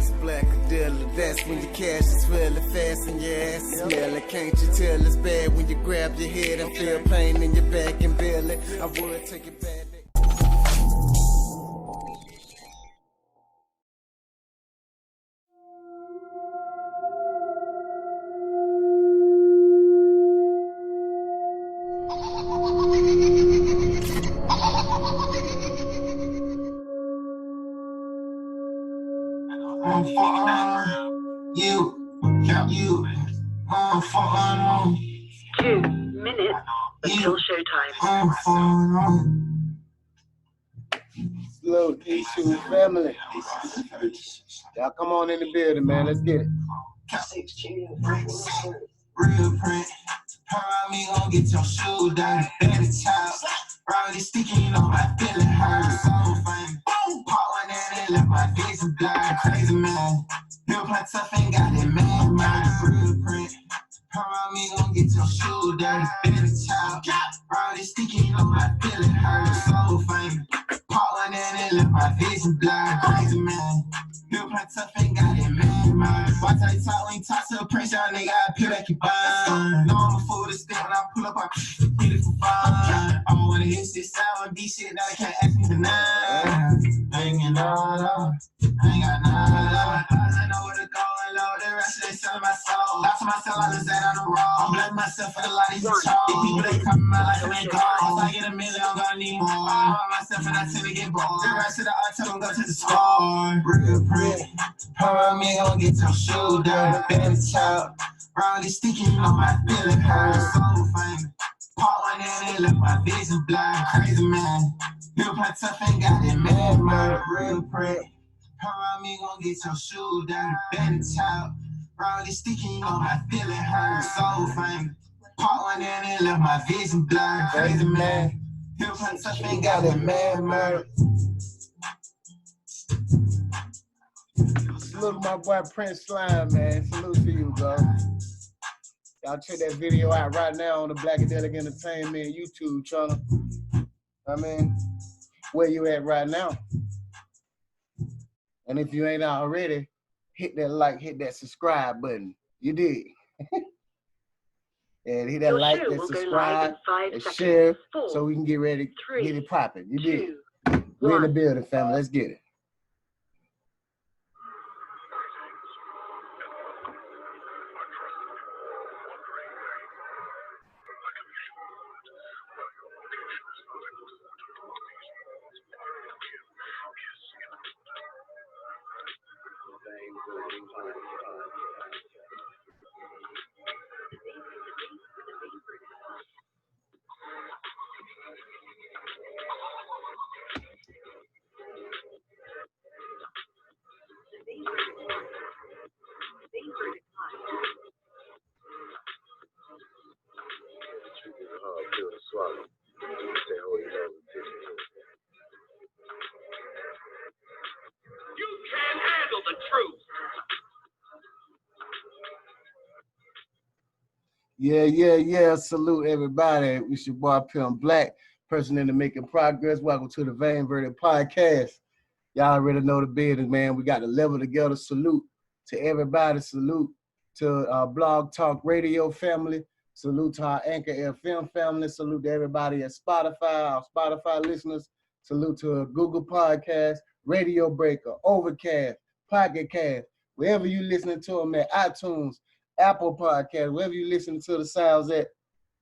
It's Blackadelic, that's when your cash is really fast and your ass is smelling. Can't you tell it's bad when you grab your head and feel pain in your back and belly? I would take it back. You, 2 minutes until showtime. Hello, YouTube family. Y'all come on in the building, man. Let's get it. Real print. Around me, gon' get your shoe down. Better child. Probably sticking on my feeling hurt. So fine. Pop one and left my vision blind. Crazy man. Bill play tough ain't got that man mind. Real print. Around me, gon' get your shoe down. Better child. Probably sticking on my feeling hurt. So fine. Pop one and left my vision blind. Crazy man. Bill play tough ain't got that man mind. Watch how you talk when you talk to a prince, y'all nigga, I peel like you bind. Know I'm a fool to step when I pull up, I get it for fun. I don't wanna hear shit, sound be shit, now they can't ask me to none. Hanging all up, I ain't got none. I know where to go and load, the rest of they selling my soul. Lost myself, I lose that on the road. I'm blaming myself for the light of your chose. These people, they come out like a man gold. Once I get a million, I'm gonna need more. I hold myself and I tend to get bored. The rest of the art, tell them go to the score. Real pretty. Around me, gon' get your shoe down. Better child. Probably sticking on my feeling hurt. So famous. Pop one and left my vision blind. Crazy man. Bill play tough ain't got that man murder. Real prick. Around me, gon' get your shoe down. Better child. Probably sticking on my feeling hurt. So famous. Pop one and left my vision blind. Crazy man. Bill play tough ain't got that man murder. Salute my boy Prince Slime, man. Salute to you, bro. Y'all check that video out right now on the Blackadelic Entertainment YouTube channel. I mean, where you at right now? And if you ain't already, hit that like, hit that subscribe button. You dig? And hit that like, that subscribe, and share, so we can get ready to get it popping. You dig? We're in the building, family. Let's get it. You can't handle the truth. Yeah. Salute everybody. It's your boy Pimp Black, person in the making progress. Welcome to the Vein Verdict Podcast. Y'all already know the business, man. We got the level together. Salute to everybody. Salute to our Blog Talk Radio family. Salute to our Anchor FM family. Salute to everybody at Spotify, our Spotify listeners. Salute to Google Podcast, Radio Breaker, Overcast, Pocket Cast, wherever you listening to them at, iTunes, Apple Podcast, wherever you listening to the sounds at.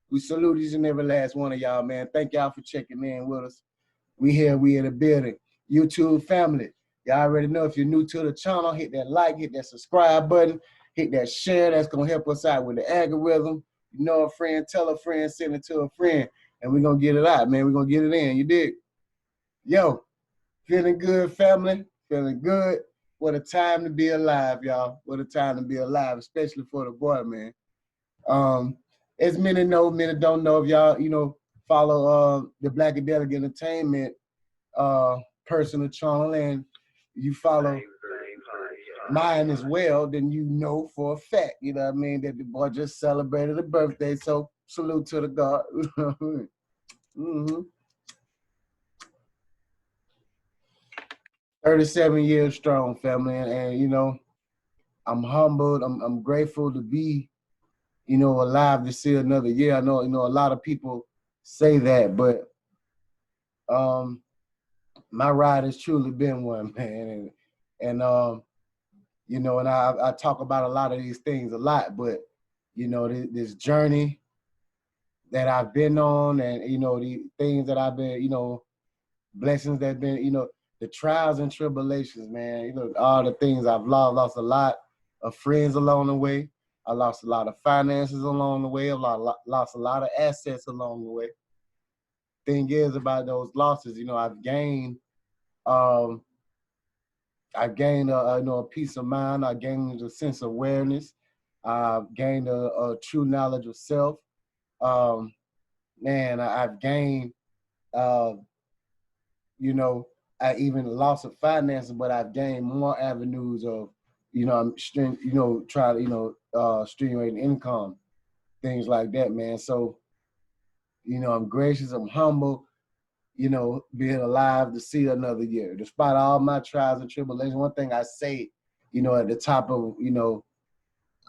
We salute each and every last one of y'all, man. Thank y'all for checking in with us. We here, we in the building. YouTube family, y'all already know if you're new to the channel, hit that like, hit that subscribe button, hit that share. That's going to help us out with the algorithm. You know a friend, tell a friend, send it to a friend, and we're going to get it out, man. We're going to get it in. You dig? Yo, feeling good, family? Feeling good? What a time to be alive, y'all. What a time to be alive, especially for the boy, man. As many know, many don't know, if y'all, follow the Blackadelic Entertainment personal channel, and you follow mine as well, then you know for a fact, you know what I mean, that the boy just celebrated a birthday. So salute to the God. 37 years strong, family, and you know, I'm humbled. I'm grateful to be, you know, alive to see another year. I know, you know, a lot of people say that, but my ride has truly been one, man. And you know, and I talk about a lot of these things a lot, but you know, this journey that I've been on, and you know, the things that I've been, you know, blessings that have been, you know, the trials and tribulations, man. You know, all the things I've lost a lot of friends along the way. I lost a lot of finances along the way. Lost a lot of assets along the way. Thing is about those losses, you know, um, I've gained you know, a peace of mind. I gained a sense of awareness. I've gained a true knowledge of self. Um, Man, I've gained, uh, you know, I even lost of finances, but I've gained more avenues of, you know, you know, try to, you know, stimulating income, things like that, man. So, you know, I'm gracious, I'm humble, you know, being alive to see another year. Despite all my trials and tribulations, one thing I say, you know, at the top of, you know,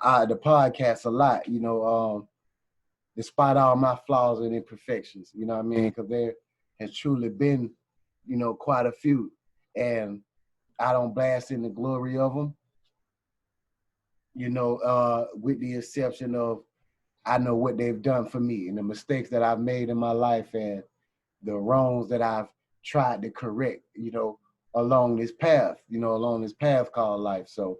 the podcast a lot, you know, despite all my flaws and imperfections, you know what I mean? Because there has truly been, you know, quite a few. And I don't blast in the glory of them, you know, with the exception of I know what they've done for me and the mistakes that I've made in my life and the wrongs that I've tried to correct, you know, along this path, you know, along this path called life. So,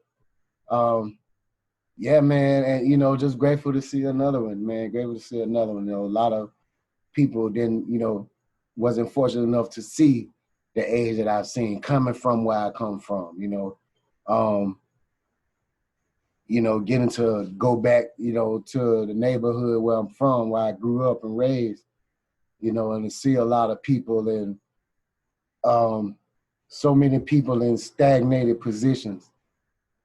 yeah, man, and you know, just grateful to see another one, man. Grateful to see another one. You know, a lot of people didn't, you know, wasn't fortunate enough to see the age that I've seen coming from where I come from, you know, getting to go back, you know, to the neighborhood where I'm from, where I grew up and raised, you know, and to see a lot of people in, so many people in stagnated positions,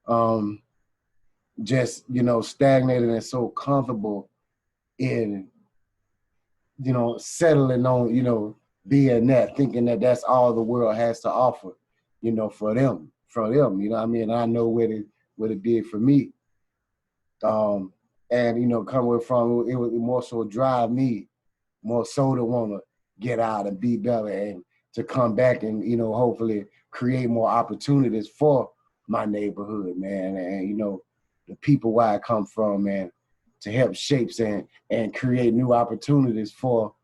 um, just, you know, stagnated and so comfortable in, you know, settling on, you know, being that, thinking that that's all the world has to offer, you know, for them, you know what I mean? And I know what it did for me. And, you know, coming from, it would more so drive me more so to want to get out and be better and to come back and, you know, hopefully create more opportunities for my neighborhood, man. And, you know, the people where I come from, man, to help shapes and create new opportunities for,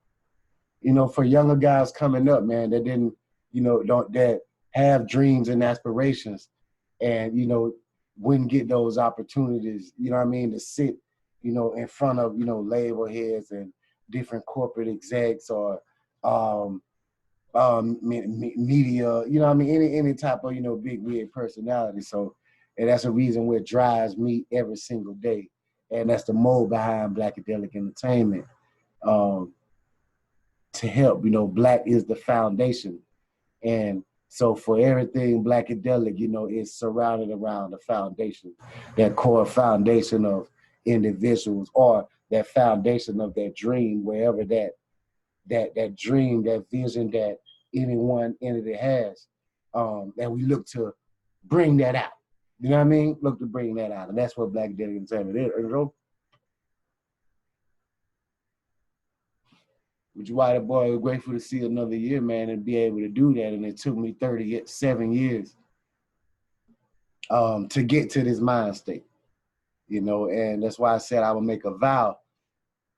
you know, for younger guys coming up, man, that didn't, you know, that have dreams and aspirations and, you know, wouldn't get those opportunities, you know what I mean, to sit, you know, in front of, you know, label heads and different corporate execs or media, you know what I mean, any type of, you know, big, weird personality. So, and that's a reason what drives me every single day. And that's the mode behind Blackadelic Entertainment. To help, you know, Black is the foundation. And so for everything Blackadelic, you know, is surrounded around the foundation, that core foundation of individuals or that foundation of that dream, wherever that dream, that vision that any one entity has, and we look to bring that out. You know what I mean? Look to bring that out. And that's what Blackadelic Entertainment is. You know? Which is why the boy was grateful to see another year, man, and be able to do that. And it took me 37 years to get to this mind state, you know, and that's why I said I would make a vow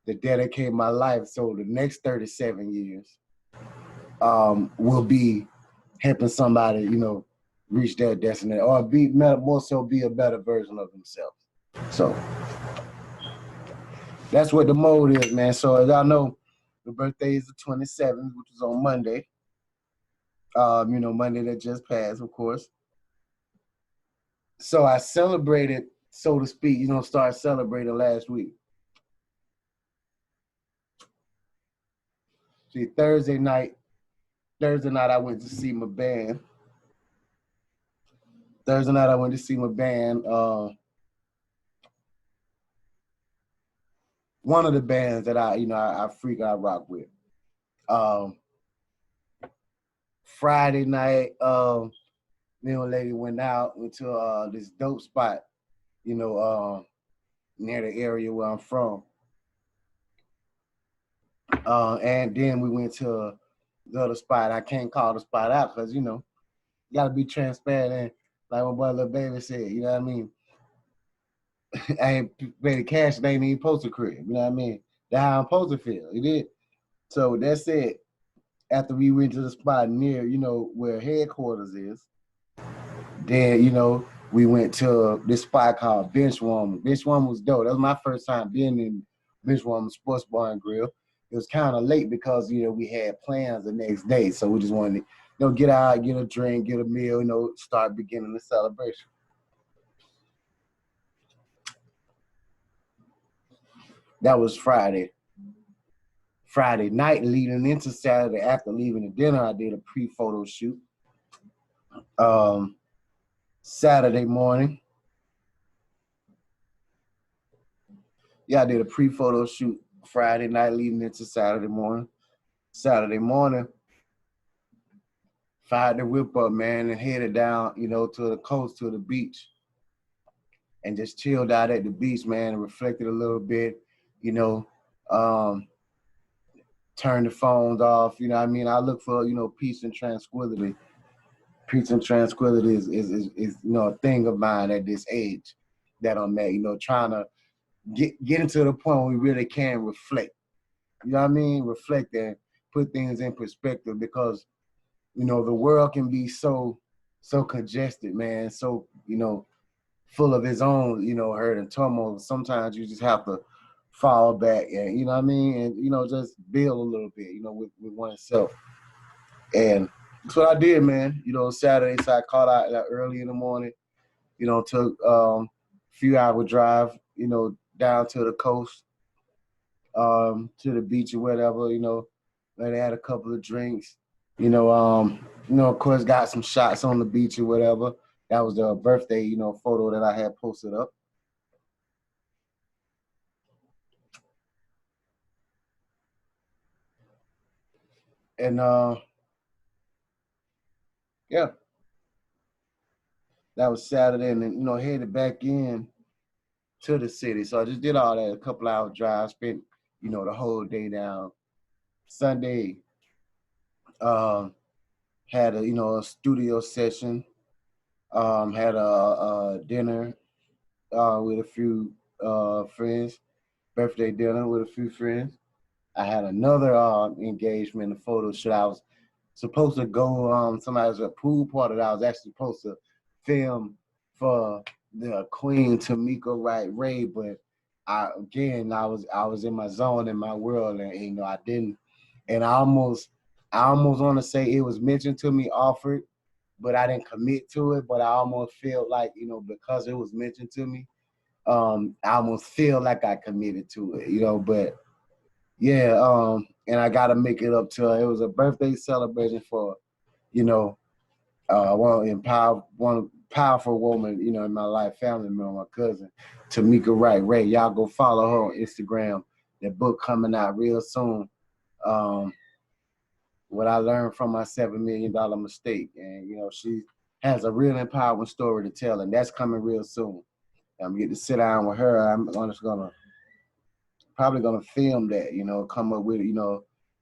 to dedicate my life. So the next 37 years will be helping somebody, you know, reach their destiny or more so be a better version of themselves. So that's what the mode is, man. So as y'all know, the birthday is the 27th, which is on Monday. You know, Monday that just passed, of course. So I celebrated, so to speak, you know, started celebrating last week. See, Thursday night, I went to see my band. Thursday night, I went to see my band. One of the bands that I rock with. Friday night, Me and a lady went to this dope spot, near the area where I'm from. And then we went to the other spot. I can't call the spot out because, you gotta be transparent. And like my boy Lil Baby said, you know what I mean? I ain't paid cash, they ain't even post a crib, you know what I mean? That's how I'm supposed to feel. You did. So that said, after we went to the spot near, where headquarters is, then, we went to this spot called Benchwarmer. Benchwarmer was dope. That was my first time being in Benchwarmer Sports Bar and Grill. It was kind of late because, we had plans the next day. So we just wanted to, get out, get a drink, get a meal, start beginning the celebration. That was Friday. Friday night leading into Saturday after leaving the dinner, I did a pre-photo shoot. Saturday morning, I did a pre-photo shoot Friday night leading into Saturday morning. Saturday morning, fired the whip up, man, and headed down, to the coast, to the beach, and just chilled out at the beach, man, and reflected a little bit, turned the phones off, I mean? I look for, peace and tranquility. Peace and tranquility is a thing of mine at this age that I'm at, trying to get into the point where we really can reflect. You know what I mean? Reflect and put things in perspective because, the world can be so congested, man, so, full of its own, hurt and turmoil. Sometimes you just have to fall back and, you know what I mean? And, just build a little bit, with oneself. And that's what I did, man. Saturday, so I caught out early in the morning, took a few hour drive, down to the coast, to the beach or whatever, and they had a couple of drinks, of course, got some shots on the beach or whatever. That was the birthday, photo that I had posted up. And yeah, that was Saturday, and then, headed back in to the city. So I just did all that, a couple hour drive, spent, the whole day down. Sunday, had a studio session, had a dinner with a few friends, birthday dinner with a few friends. I had another engagement, a photo shoot. I was supposed to go, somebody's a pool party that I was actually supposed to film for the Queen Tamika Wright Ray, but I was in my zone, in my world, and I didn't, and I almost want to say it was mentioned to me, offered, but I didn't commit to it. But I almost feel like, because it was mentioned to me, I almost feel like I committed to it, but yeah, and I gotta make it up to her. It was a birthday celebration for, one powerful woman, in my life, family member, my cousin, Tamika Wright Ray. Y'all go follow her on Instagram. That book coming out real soon. What I learned from my $7 million mistake. And, she has a real empowering story to tell, and that's coming real soon. I'm getting to sit down with her. I'm just probably gonna film that, come up with,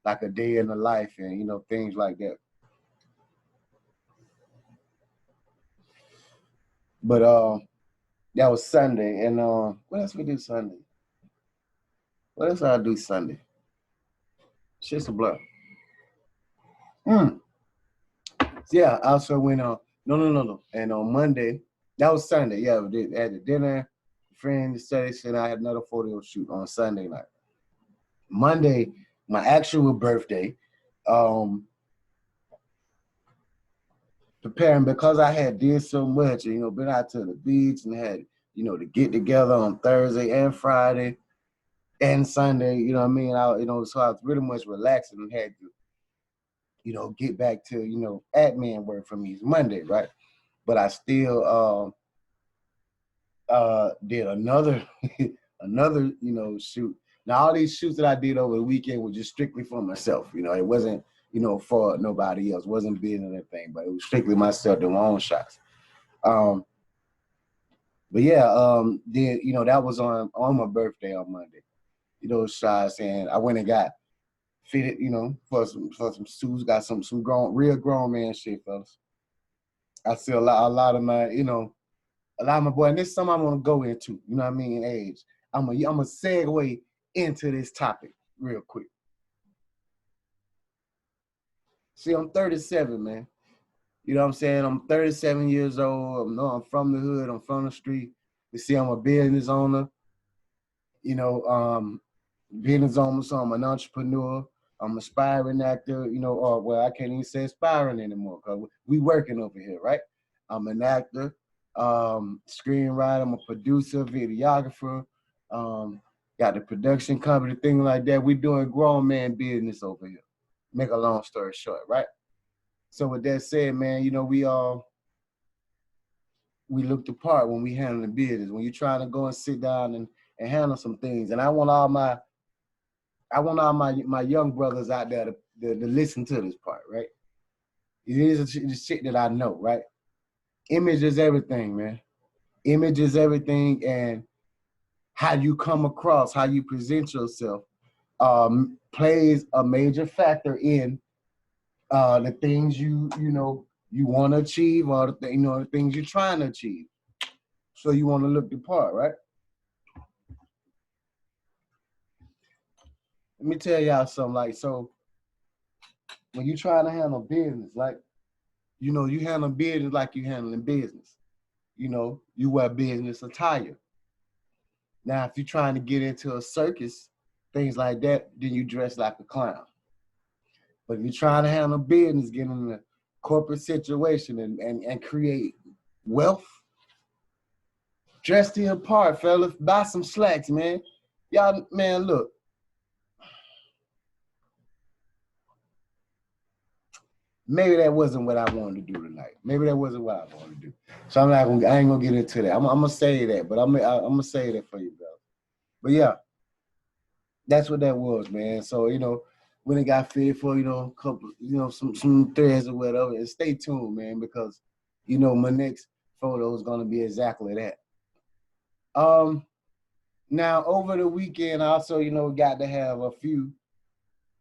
like a day in the life and, things like that. But that was Sunday. And what else we do Sunday? What else I do Sunday? Shit's a blur. Yeah, I also went on, no. And on Monday, that was Sunday. Yeah, we did had the dinner, friends, and I had another photo shoot on Sunday night. Monday, my actual birthday, preparing because I had did so much, been out to the beach and had, to get together on Thursday and Friday and Sunday, what I mean? So I was really much relaxing and had to, get back to, admin work for me. It's Monday, right? But I still did another shoot. Now all these shoots that I did over the weekend were just strictly for myself. It wasn't for nobody else. Wasn't business or anything, but it was strictly myself doing my own shots. But yeah, then that was on my birthday on Monday. Those shots, and I went and got fitted, for some suits. Got some real grown man shit, fellas. I see a lot of my, a lot of my boy, and this is something I want to go into. You know what I mean? Age. I'm a segue into this topic real quick. See, I'm 37, man. You know what I'm saying? I'm 37 years old. I'm from the hood. I'm from the street. You see, I'm a business owner. Business owner, so I'm an entrepreneur. I'm an aspiring actor, or well, I can't even say aspiring anymore because we working over here, right? I'm an actor, screenwriter, I'm a producer, videographer, got the production company, things like that. We doing grown man business over here. Make a long story short, right? So with that said, man, we look the part when we handle the business. When you're trying to go and sit down and handle some things. And I want all my young brothers out there to listen to this part, right? It is the shit that I know, right? Image is everything, man. Image is everything, and how you come across, how you present yourself, plays a major factor in the things you want to achieve, or the things you're trying to achieve. So you want to look the part, right? Let me tell y'all something. So when you trying to handle business, you handle business like you handling business. You wear business attire. Now, if you're trying to get into a circus, things like that, then you dress like a clown. But if you're trying to handle business, get in a corporate situation and create wealth, dress the part, fellas. Buy some slacks, man. Y'all, man, look. Maybe that wasn't what I wanted to do tonight. Maybe that wasn't what I wanted to do. So I ain't gonna get into that. I'm gonna say that, but I'm gonna say that for you, bro. But yeah, that's what that was, man. So when it got fitted for a couple, some threads or whatever, and stay tuned, man, because my next photo is gonna be exactly that. Now over the weekend, I also got to have a few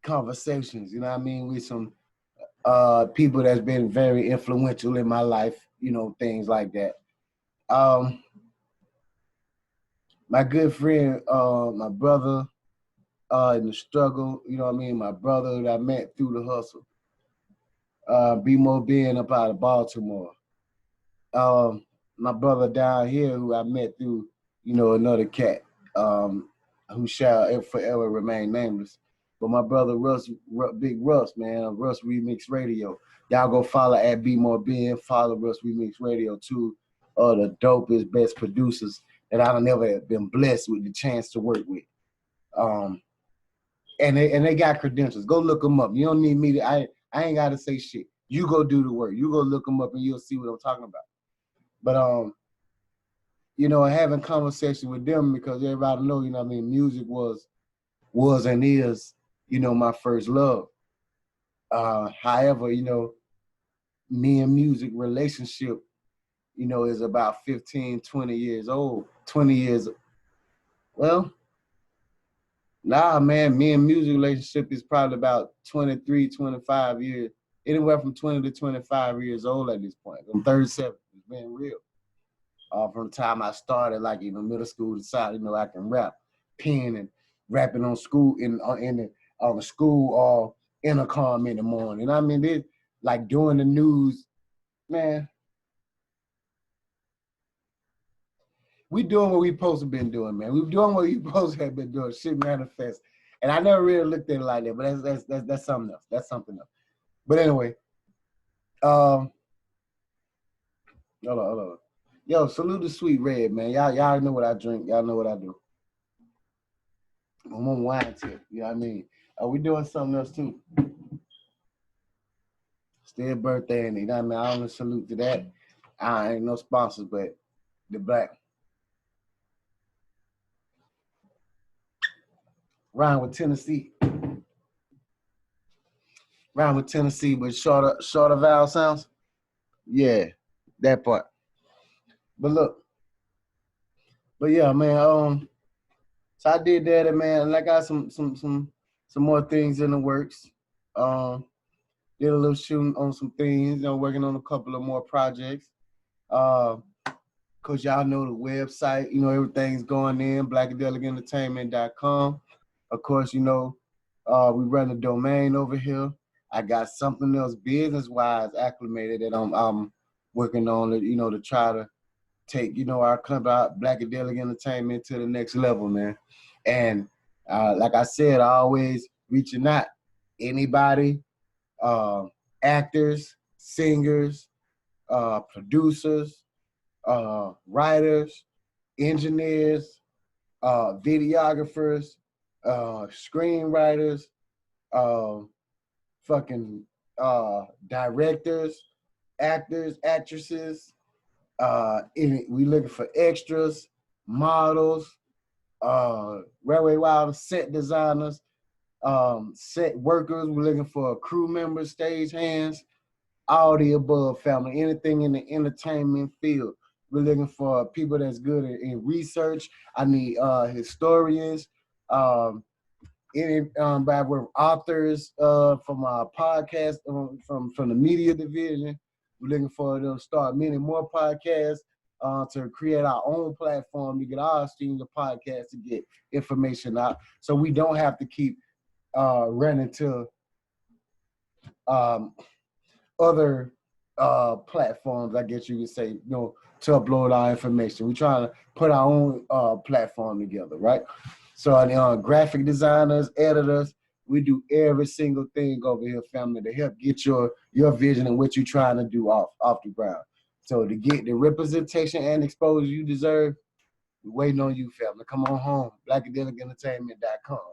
conversations. You know what I mean, with some people that's been very influential in my life, things like that. My good friend, my brother, in the struggle, my brother that I met through the hustle, B-Mo being up out of Baltimore. My brother down here who I met through, another cat, who shall forever remain nameless. But my brother Russ, Big Russ, man, Russ Remix Radio. Y'all go follow at Be More Being, follow Russ Remix Radio too. The dopest, best producers that I don't ever been blessed with the chance to work with. And they got credentials. Go look them up. You don't need me to. I ain't got to say shit. You go do the work. You go look them up, and you'll see what I'm talking about. But having conversation with them because everybody know, music was and is, my first love. However, me and music relationship, is about 15, 20 years old. 20 years. Well, nah, man, me and music relationship is probably about 23, 25 years. Anywhere from 20 to 25 years old at this point. I'm 37. It's been real. From the time I started, like middle school, decided, I can rap, pen and rapping on school on the school intercom in the morning. I mean, it like doing the news, man. We doing what we supposed to been doing, man. We doing what we supposed to have been doing. Shit manifest, and I never really looked at it like that. But that's something else. That's something else. But anyway, hold on. Yo, salute to Sweet Red, man. Y'all know what I drink. Y'all know what I do. I'm on wine tip. You know what I mean? We doing something else too. Still birthday, and you know what I mean? I only salute to that. I ain't no sponsors, but the Black. Rhyme with Tennessee. Rhyme with Tennessee, but shorter vowel sounds. Yeah, that part. But look, but yeah, man. So I did that, and man, and I got some more things in the works. Um, did a little shooting on some things. Working on a couple of more projects. Uh, Cause y'all know the website. Everything's going in blackadelicentertainment.com. Of course, we run the domain over here. I got something else business-wise acclimated that I'm working on, to try to take, our company, Blackadelic Entertainment, to the next level, man. And like I said, I always reaching out. Anybody, actors, singers, producers, writers, engineers, videographers, screenwriters, uh, fucking directors, actors, actresses. We looking for extras, models, railway wild set designers, set workers. We're looking for crew members, stage hands, all the above, family. Anything in the entertainment field. We're looking for people that's good in research. I need historians, by authors from our podcast, from the media division. We're looking for them to start many more podcasts, to create our own platform to get our streams of podcasts to get information out, so we don't have to keep running to other platforms, I guess you could say, to upload our information. We're trying to put our own platform together, right? So graphic designers, editors, we do every single thing over here, family, to help get your vision and what you're trying to do off the ground. So to get the representation and exposure you deserve, we're waiting on you, family. Come on home. Blackadelicentertainment.com.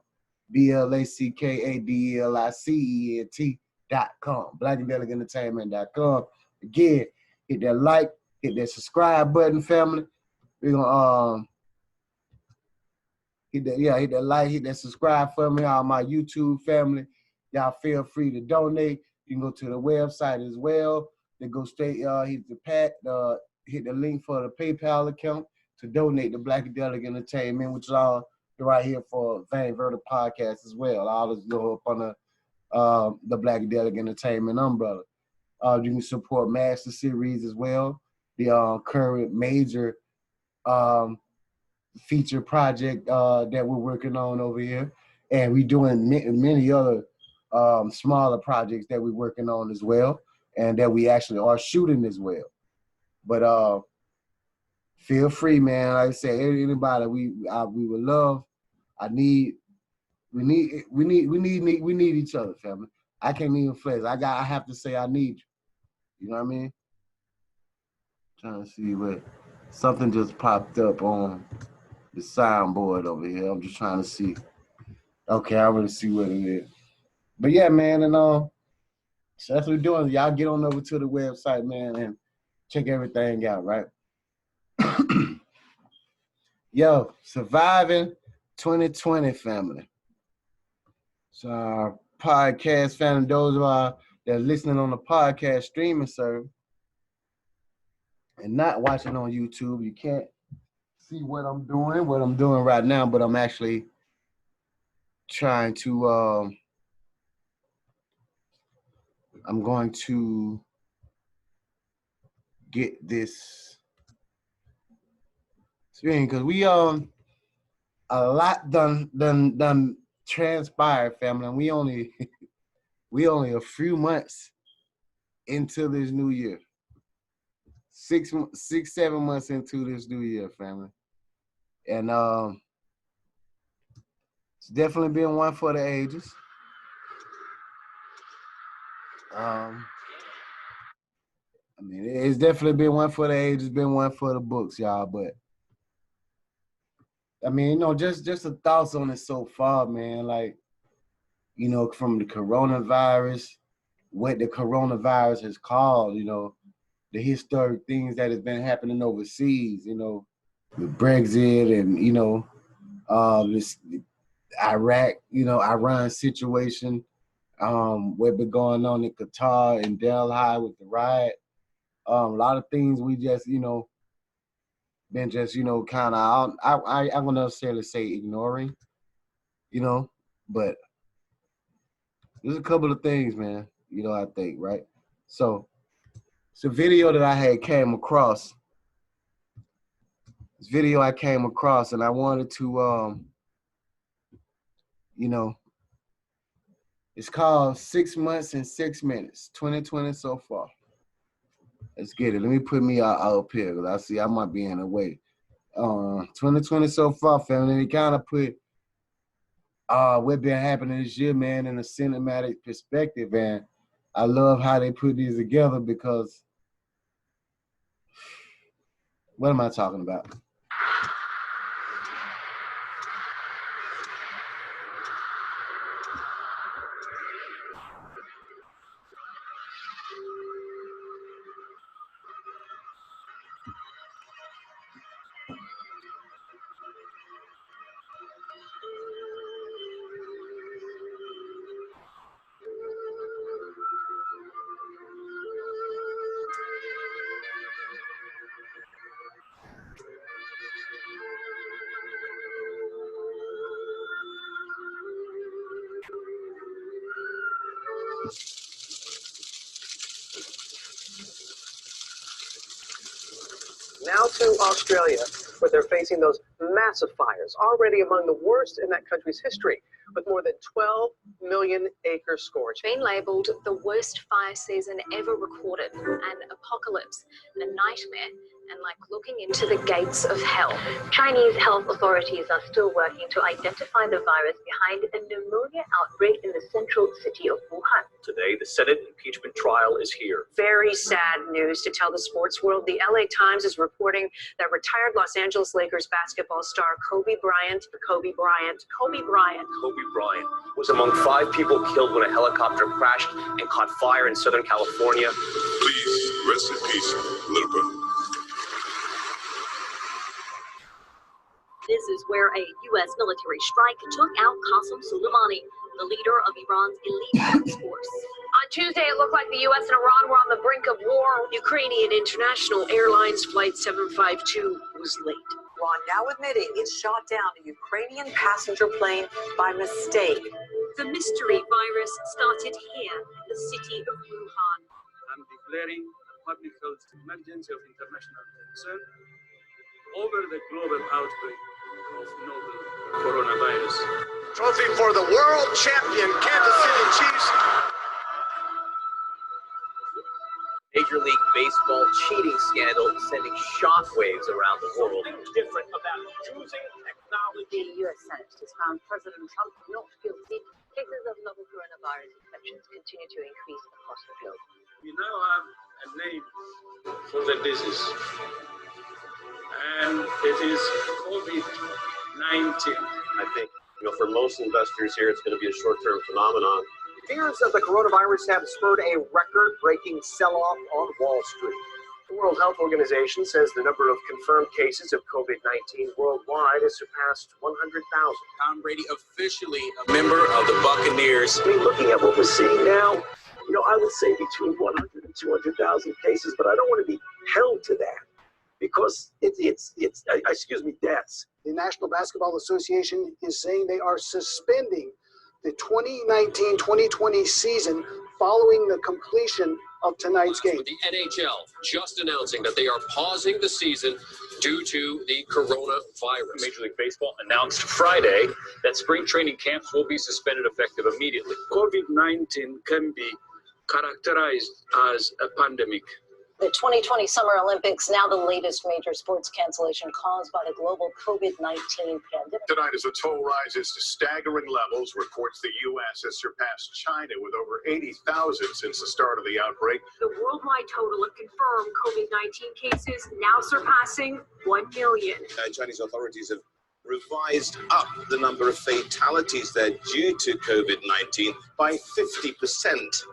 BLACKADELICENT.com. Blackadelicentertainment.com. Again, hit that like, hit that subscribe button, family. We're gonna hit that like, hit that subscribe for me, all my YouTube family. Y'all feel free to donate. You can go to the website as well. Then go straight, hit the link for the PayPal account to donate to Blackadelic Entertainment, which is all right here for Van Verta Podcast as well. All this go up on the Blackadelic Entertainment umbrella. You can support Master Series as well, the current major feature project that we're working on over here. And we're doing many other smaller projects that we're working on as well, and that we actually are shooting as well. But feel free, man. Like I say, anybody we would love. We need each other, family. I can't even flex. I have to say I need you. You know what I mean? Trying to see what something just popped up on the soundboard over here. I'm just trying to see. Okay, I already see what it is. But yeah, man, and so that's what we're doing. Y'all get on over to the website, man, and check everything out, right? Yo, surviving 2020, family. So our podcast family, those of y'all that are listening on the podcast streaming service and not watching on YouTube, you can't see what I'm doing right now, but I'm actually trying to I'm going to get this screen because we a lot done transpired, family, and we only a few months into this new year. 7 months into this new year, family. And it's definitely been one for the ages. I mean, it's definitely been one for the ages, been one for the books, y'all. But I mean, just the thoughts on it so far, man. Like, from the coronavirus, what the coronavirus has caused, the historic things that has been happening overseas, with Brexit and, this Iraq, Iran situation, What been going on in Qatar and Delhi with the riot. A lot of things we just, been just, kind of, I won't necessarily say ignoring, but there's a couple of things, man, I think, right? So it's a video that I had came across. This video I came across, and I wanted to, it's called 6 months and 6 minutes, 2020 so far. Let's get it. Let me put me up here, because I see I might be in the way. 2020 so far, family. They kind of put what been happening this year, man, in a cinematic perspective, and I love how they put these together because what am I talking about? Now to Australia, where they're facing those massive fires, already among the worst in that country's history, with more than 12 million acres scorched. Been labelled the worst fire season ever recorded, an apocalypse, a nightmare, and like looking into the gates of hell. Chinese health authorities are still working to identify the virus behind a pneumonia outbreak in the central city of Wuhan. Today, the Senate impeachment trial is here. Very sad news to tell the sports world. The LA Times is reporting that retired Los Angeles Lakers basketball star Kobe Bryant Was among 5 people killed when a helicopter crashed and caught fire in Southern California. Please, rest in peace, little brother. This is where a U.S. military strike took out Qasem Soleimani, the leader of Iran's elite arms force. On Tuesday, it looked like the U.S. and Iran were on the brink of war. Ukrainian International Airlines Flight 752 was late. Iran now admitting it shot down a Ukrainian passenger plane by mistake. The mystery virus started here in the city of Wuhan. I'm declaring a public health emergency of international concern over the global outbreak of novel coronavirus. Trophy for the world champion Kansas City Chiefs. Major League Baseball cheating scandal sending shockwaves around the world. Something different about choosing technology. The U.S. Senate has found President Trump not guilty. Cases of novel coronavirus infections continue to increase across the globe. We now have a name for the disease, and it is COVID-19. I think, for most investors here, it's going to be a short-term phenomenon. Fears of the coronavirus have spurred a record-breaking sell-off on Wall Street. The World Health Organization says the number of confirmed cases of COVID-19 worldwide has surpassed 100,000. Tom Brady officially a member of the Buccaneers. I mean, looking at what we're seeing now, I would say between 100 and 200,000 cases, but I don't want to be held to that because it's deaths. The National Basketball Association is saying they are suspending the 2019-2020 season following the completion of tonight's game. The NHL just announcing that they are pausing the season due to the coronavirus. Major League Baseball announced Friday that spring training camps will be suspended effective immediately. COVID-19 can be characterized as a pandemic. The 2020 Summer Olympics, now the latest major sports cancellation caused by the global COVID-19 pandemic. Tonight, as the toll rises to staggering levels, reports the U.S. has surpassed China with over 80,000 since the start of the outbreak. The worldwide total of confirmed COVID-19 cases now surpassing 1 million. Chinese authorities have revised up the number of fatalities there due to COVID-19 by 50%.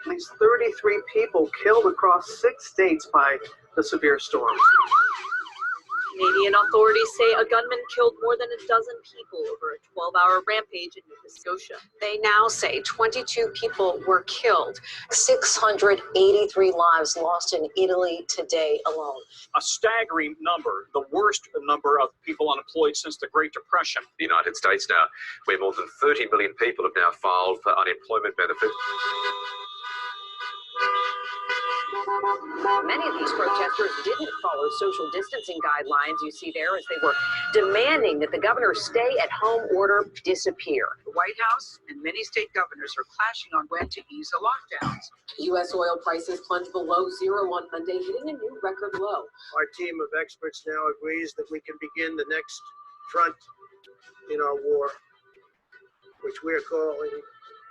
At least 33 people killed across 6 states by the severe storm. Canadian authorities say a gunman killed more than a dozen people over a 12-hour rampage in Nova Scotia. They now say 22 people were killed, 683 lives lost in Italy today alone. A staggering number, the worst number of people unemployed since the Great Depression. The United States now, where more than 30 million people have now filed for unemployment benefits. Many of these protesters didn't follow social distancing guidelines you see there as they were demanding that the governor's stay-at-home order disappear. The White House and many state governors are clashing on when to ease the lockdowns. U.S. oil prices plunged below zero on Monday, hitting a new record low. Our team of experts now agrees that we can begin the next front in our war, which we're calling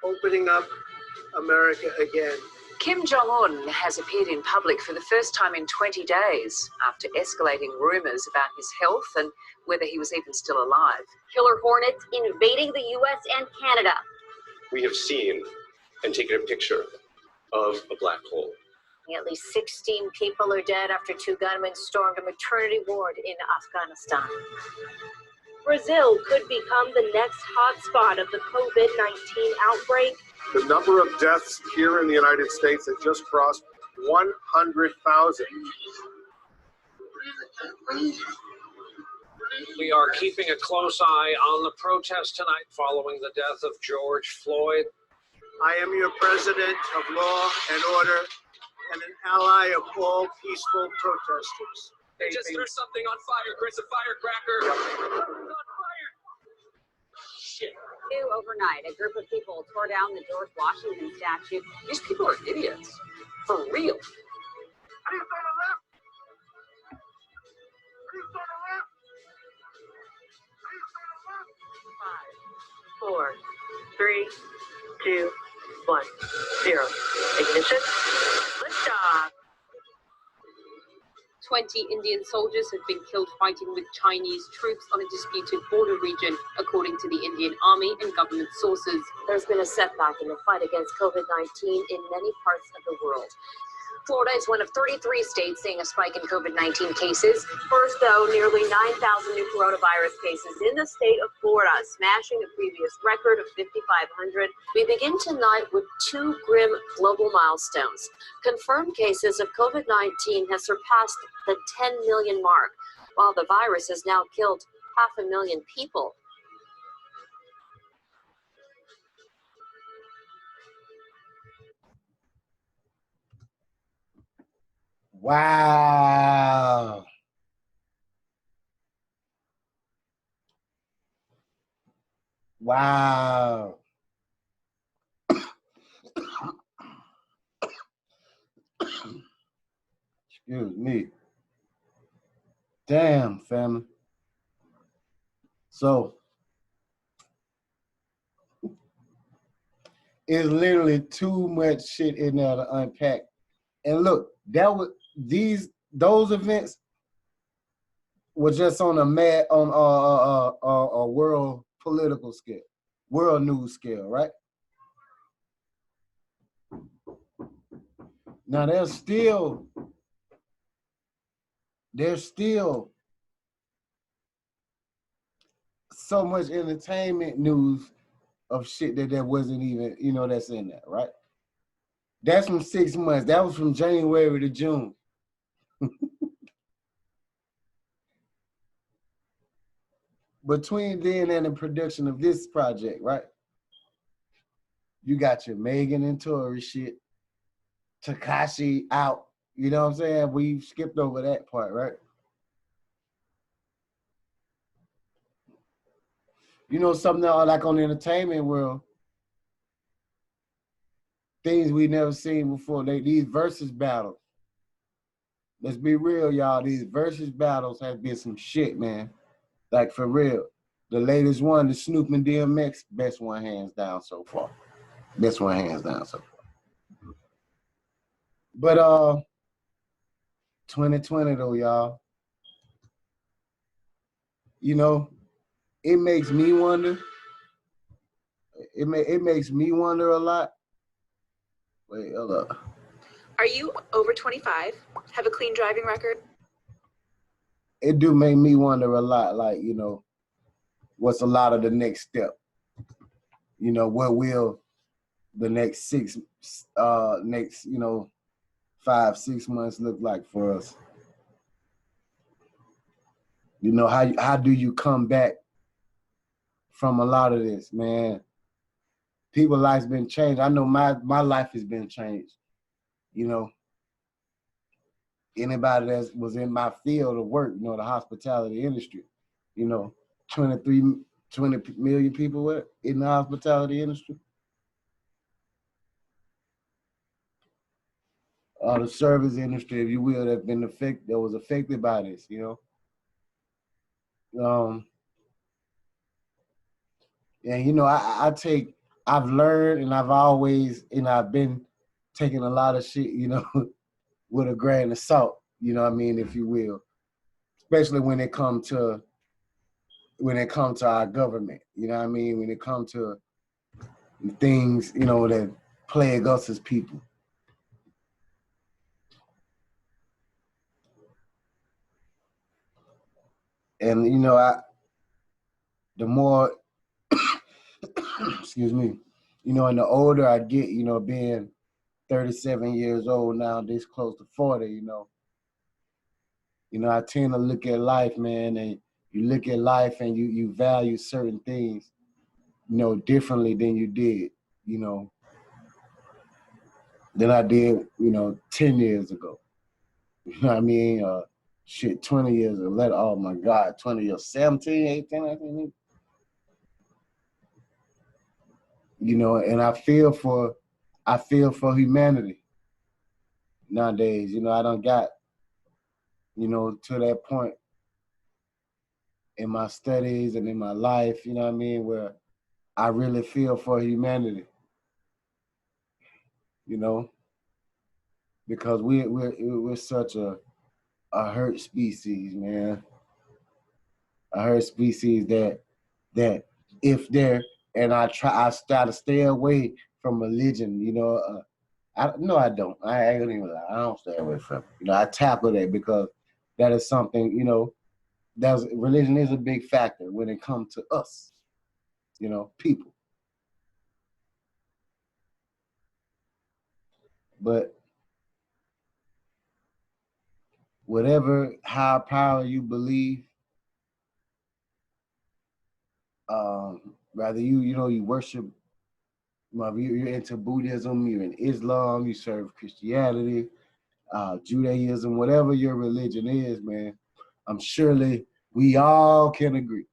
Opening Up America Again. Kim Jong-un has appeared in public for the first time in 20 days after escalating rumors about his health and whether he was even still alive. Killer hornets invading the U.S. and Canada. We have seen and taken a picture of a black hole. At least 16 people are dead after two gunmen stormed a maternity ward in Afghanistan. Brazil could become the next hotspot of the COVID-19 outbreak. The number of deaths here in the United States has just crossed 100,000. We are keeping a close eye on the protest tonight following the death of George Floyd. I am your president of law and order and an ally of all peaceful protesters. They just threw something on fire, Chris, a firecracker. Shit. Overnight, a group of people tore down the George Washington statue. These people are idiots. For real. 5, 4, 3, 2, 1, 0. Ignition. Liftoff. 20 Indian soldiers have been killed fighting with Chinese troops on a disputed border region, according to the Indian Army and government sources. There's been a setback in the fight against COVID-19 in many parts of the world. Florida is one of 33 states seeing a spike in COVID-19 cases. First, though, nearly 9,000 new coronavirus cases in the state of Florida, smashing a previous record of 5,500. We begin tonight with two grim global milestones. Confirmed cases of COVID-19 has surpassed the 10 million mark, while the virus has now killed 500,000 people. Wow. Wow. Excuse me. Damn, family. So, it's literally too much shit in there to unpack. And look, that was those events were just on a world political scale, world news scale, right? Now there's still so much entertainment news of shit that wasn't even, that's in there, right? That's from 6 months. That was from January to June. Between then and the production of this project, right? You got your Megan and Tory shit, Tekashi out. You know what I'm saying? We skipped over that part, right? You know something that, like on the entertainment world, things we never seen before. These versus battles. Let's be real, y'all. These versus battles have been some shit, man. Like, for real. The latest one, the Snoop and DMX, best one hands down so far. Best one hands down so far. But 2020 though, y'all. It makes me wonder. It makes me wonder a lot. Wait, hold up. Are you over 25? Have a clean driving record? it do make me wonder a lot, like, what's a lot of the next step? What will the next 5-6 months look like for us? How do you come back from a lot of this, man? People's lives been changed. I know my life has been changed. Anybody that was in my field of work, the hospitality industry, 20 million people in the hospitality industry. The service industry, if you will, that was affected by this, And I've learned, and I've been taking a lot of shit, with a grain of salt, if you will, especially when it comes to our government, when it comes to things, that plague us as people. And, the more, excuse me, and the older I get, being 37 years old now, this close to 40, I tend to look at life, man, and you look at life and you value certain things, differently than you did, than I did, 10 years ago. You know what I mean? 20 years or later, oh my God, 20 years, 17, 18, 19. And I feel for humanity nowadays. I done got, to that point in my studies and in my life, where I really feel for humanity, because we're such a hurt species, man. A hurt species that if they're, and I try to stay away from religion, I don't. I ain't even lie. I don't stay away from it. I tackle that because that is something, religion is a big factor when it comes to us, people. But whatever higher power you believe, rather you worship, you're into Buddhism, you're in Islam, you serve Christianity, Judaism, whatever your religion is, man, I'm surely we all can agree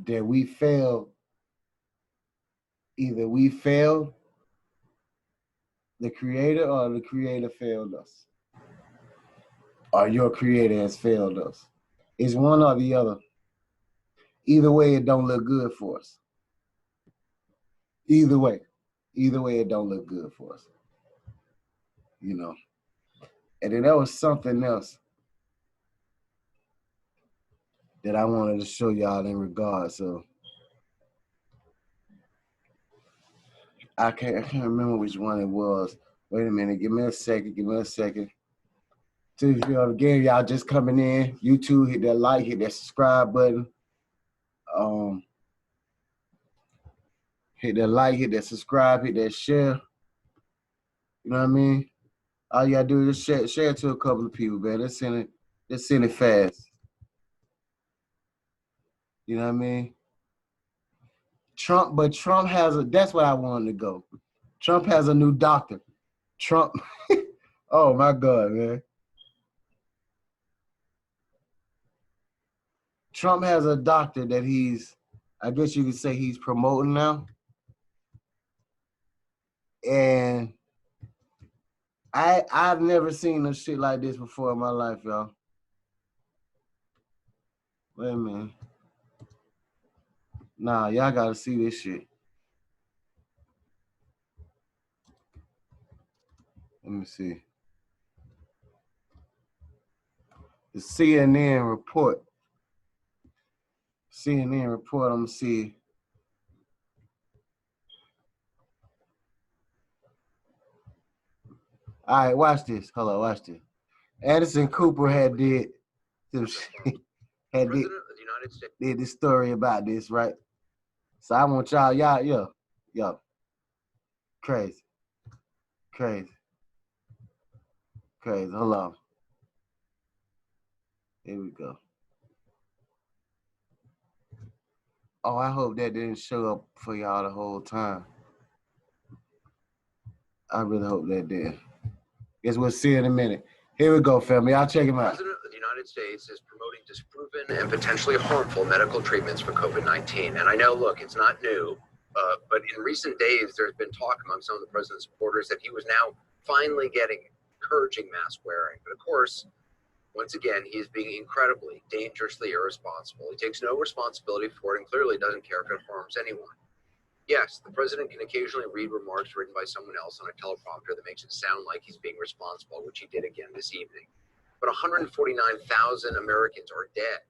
that we failed. Either we failed the creator or the creator failed us. Or your creator has failed us. It's one or the other. Either way, it don't look good for us. Either way, it don't look good for us. And then there was something else that I wanted to show y'all in regards. So I can't remember which one it was. Wait a minute, give me a second. So again, y'all just coming in, YouTube, hit that like, hit that subscribe button. Hit that like, hit that subscribe, hit that share. You know what I mean? All you gotta do is just share it to a couple of people, man. Let's send it fast. You know what I mean? Trump has that's what I wanted to go. Trump has a new doctor. Trump, oh my God, man. Trump has a doctor that I guess you could say he's promoting now. And I've never seen a shit like this before in my life, y'all. Wait a minute. Nah, y'all gotta see this shit. Let me see. The CNN report. I'm gonna see. All right, watch this. Hold on, watch this. Anderson Cooper had did some shit, had did this story about this, right? So I want y'all, yo, crazy. Hold on. Here we go. Oh, I hope that didn't show up for y'all the whole time. I really hope that did. Guess we'll see in a minute. Here we go, family. Y'all check him out. The President of the United States is promoting disproven and potentially harmful medical treatments for COVID-19. And I know, look, it's not new, but in recent days, there's been talk among some of the president's supporters that he was now finally encouraging mask wearing. But of course, once again, he's being incredibly, dangerously irresponsible. He takes no responsibility for it and clearly doesn't care if it harms anyone. Yes, the president can occasionally read remarks written by someone else on a teleprompter that makes it sound like he's being responsible, which he did again this evening. But 149,000 Americans are dead,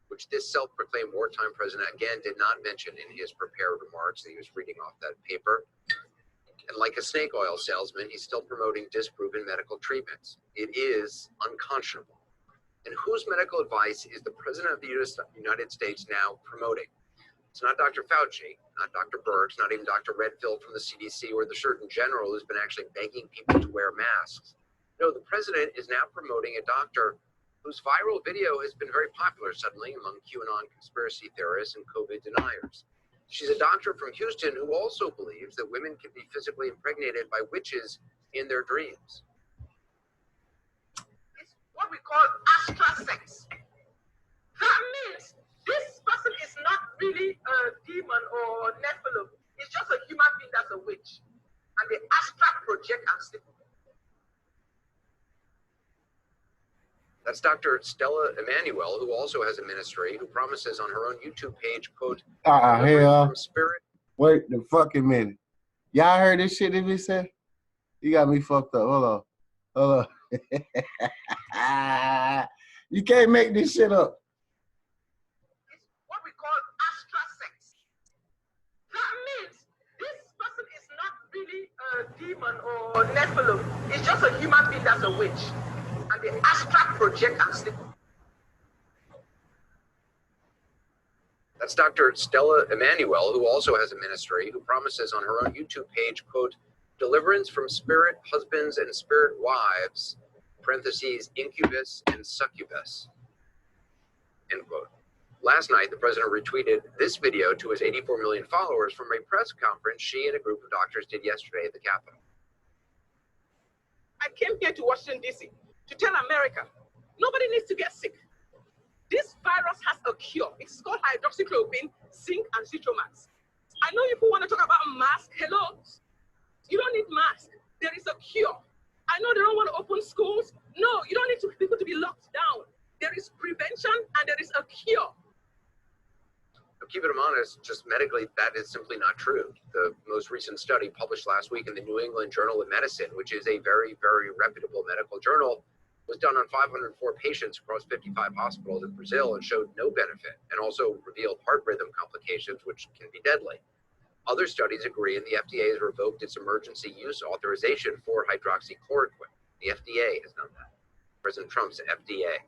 which this self-proclaimed wartime president again did not mention in his prepared remarks that he was reading off that paper. And like a snake oil salesman, he's still promoting disproven medical treatments. It is unconscionable. And whose medical advice is the president of the United States now promoting? It's not Dr. Fauci, not Dr. Birx, not even Dr. Redfield from the CDC or the Surgeon General who's been actually begging people to wear masks. No, the president is now promoting a doctor whose viral video has been very popular suddenly among QAnon conspiracy theorists and COVID deniers. She's a doctor from Houston who also believes that women can be physically impregnated by witches in their dreams. It's what we call astral sex. That means this person is not really a demon or Nephilim. It's just a human being that's a witch. And they astral project and sleep. That's Dr. Stella Emanuel, who also has a ministry, who promises on her own YouTube page, quote, hell. from spirit. Wait the fucking minute. Y'all heard this shit that he said? You got me fucked up. Hold on. You can't make this shit up. What we call astral sex. That means this person is not really a demon or Nephilim. It's just a human being that's a witch. And they astral project and sleep. That's Dr. Stella Emanuel, who also has a ministry, who promises on her own YouTube page, quote, deliverance from spirit husbands and spirit wives, parentheses, incubus and succubus, end quote. Last night, the president retweeted this video to his 84 million followers from a press conference she and a group of doctors did yesterday at the Capitol. I came here to Washington, D.C. to tell America, nobody needs to get sick. This virus has a cure. It's called hydroxychloroquine, zinc, and citromax. I know you want to talk about mask. Hello? You don't need mask. There is a cure. I know they don't want to open schools. No, you don't need people to be locked down. There is prevention and there is a cure. Keeping them honest, just medically, that is simply not true. The most recent study published last week in the New England Journal of Medicine, which is a very, very reputable medical journal, was done on 504 patients across 55 hospitals in Brazil and showed no benefit, and also revealed heart rhythm complications, which can be deadly. Other studies agree, and the FDA has revoked its emergency use authorization for hydroxychloroquine. The FDA has done that. President Trump's FDA.